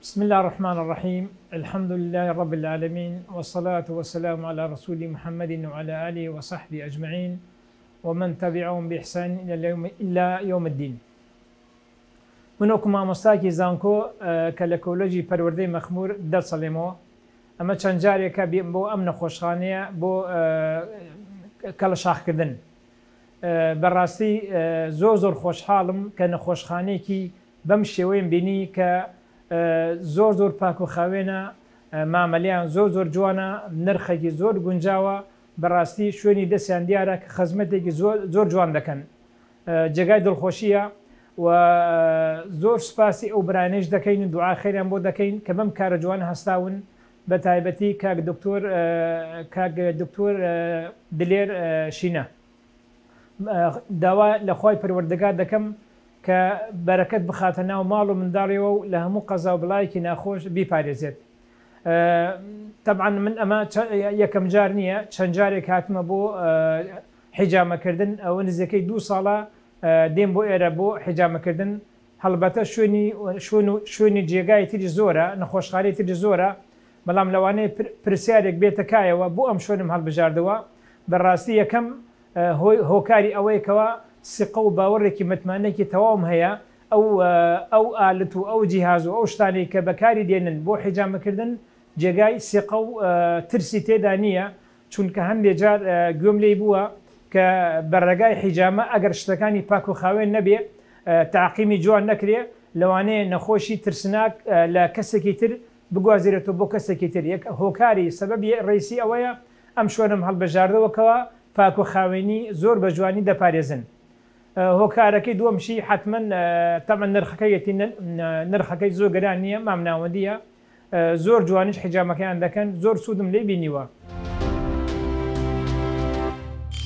بسم الله الرحمن الرحيم. الحمد لله رب العالمين، والصلاة والسلام على رسول محمد وعلى آله وصحبه أجمعين ومن تبعهم بإحسان إلى يوم الدين. منوكما مستاكي زانكو كالكولوجي پروردي مخمور درس ليمو اما چند جارێکە بۆ ئەم نەخۆشخانەیە بۆ کەڵە شاخکردن. بەڕاستی زۆر خۆشحاڵم کە نەخۆشخانەیەکی بەم شێوەیەم بینی کە زۆر پاک و خاوێنە، مامەلیان زۆر جوانە، نرخێکی زۆر گونجاوە. بەڕاستی شوێنی دەستیان دیارە کە خزمەتێکی زۆر جوان دەکەن. جێگای دڵخۆشیە و زۆر سوپاسی ئەو برانێش دەکەین و دوعا خێریان بۆ دەکەین کە بەم کارە جوان هەستاون. بە تایبەتی کاک دکتۆر دلێر شینە. داوا لە خوای پەروەردگار دەکەم کە بەرەکەت بخاتە ناو ماڵ و منداڵیەوە و لە هەموو قەزا و بڵایەکی ناخۆش بیپارێزێت. طبعا من ئەمە یەکەم جار نییە، چەند جارێک هاتمە بۆ حیجامەکردن. ئەوە نزیکەی 2 ساڵە دێم بۆ ئێرە بۆ حیجامەکردن. هەڵبەتە شوێنی جێگای تری زۆرە، نەخۆشخانەی تری زۆرە، بەڵام لەوانەیە پرسیارێک بێتەکایەوە بۆ ئەم شوێنم هەڵبژاردەوە. بەڕاستی یەکەم هۆکاری ئەوەیەکەوە سقە و باوەڕێکی متمانەکی تەواوم هەیە. ئەو ئالت و ئەو جیهاز و ئەو شتانی کە بەکاری دێنن بۆ حیجامەکردن جێگای سقە و ترسی تێدا نییە، چونکە هەندێک جار گوێم لێی بووە کە بەڕێگای حیجامە ئەگەر شتەکانی پاک و خاوێن نەبێ، تعقیمی جوان نەکرێ، لەوانەیە نەخۆشی ترسناک لە کەسێکی تر بگوازێرێتەوە بۆ کەسێکی تر. یەک هۆکاری سەبەبی ڕێیسی ئەوەیە ئەم شوێنم هەڵبژاردەوەکەوە پاک و خاوێنی زۆر بە جوانی دەپارێزن. هۆکارەکەی دووەمشی حتمما تەمەن نرخەکەی زۆر گەران نییە، مامناوەندیە، زۆر جوانیش حیجامەکەیان دەکەن. زۆر سوودم لێ بینیوە.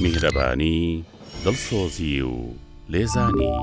میهرەبانی، دڵسۆزی و لێزانی.